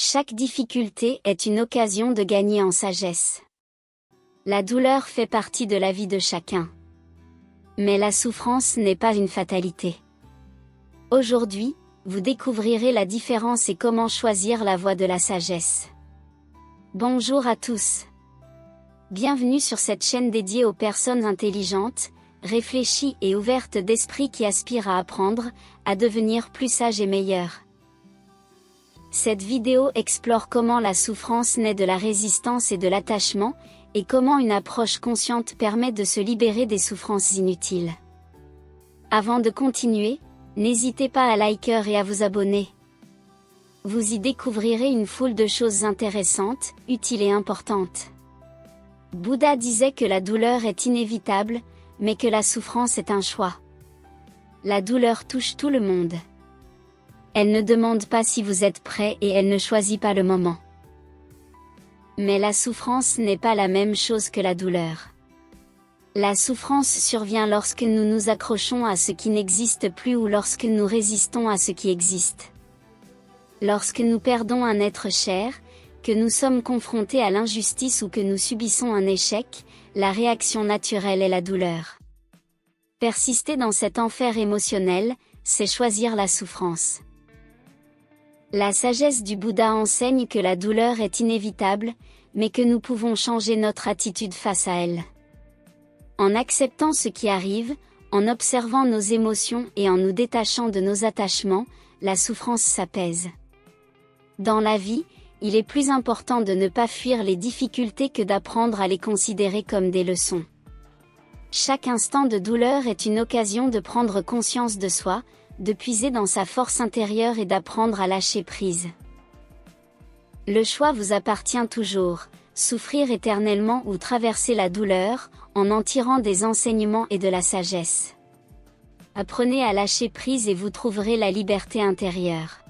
Chaque difficulté est une occasion de gagner en sagesse. La douleur fait partie de la vie de chacun. Mais la souffrance n'est pas une fatalité. Aujourd'hui, vous découvrirez la différence et comment choisir la voie de la sagesse. Bonjour à tous. Bienvenue sur cette chaîne dédiée aux personnes intelligentes, réfléchies et ouvertes d'esprit qui aspirent à apprendre, à devenir plus sages et meilleures. Cette vidéo explore comment la souffrance naît de la résistance et de l'attachement, et comment une approche consciente permet de se libérer des souffrances inutiles. Avant de continuer, n'hésitez pas à liker et à vous abonner. Vous y découvrirez une foule de choses intéressantes, utiles et importantes. Bouddha disait que la douleur est inévitable, mais que la souffrance est un choix. La douleur touche tout le monde. Elle ne demande pas si vous êtes prêt et elle ne choisit pas le moment. Mais la souffrance n'est pas la même chose que la douleur. La souffrance survient lorsque nous nous accrochons à ce qui n'existe plus ou lorsque nous résistons à ce qui existe. Lorsque nous perdons un être cher, que nous sommes confrontés à l'injustice ou que nous subissons un échec, la réaction naturelle est la douleur. Persister dans cet enfer émotionnel, c'est choisir la souffrance. La sagesse du Bouddha enseigne que la douleur est inévitable, mais que nous pouvons changer notre attitude face à elle. En acceptant ce qui arrive, en observant nos émotions et en nous détachant de nos attachements, la souffrance s'apaise. Dans la vie, il est plus important de ne pas fuir les difficultés que d'apprendre à les considérer comme des leçons. Chaque instant de douleur est une occasion de prendre conscience de soi, de puiser dans sa force intérieure et d'apprendre à lâcher prise. Le choix vous appartient toujours, souffrir éternellement ou traverser la douleur, en tirant des enseignements et de la sagesse. Apprenez à lâcher prise et vous trouverez la liberté intérieure.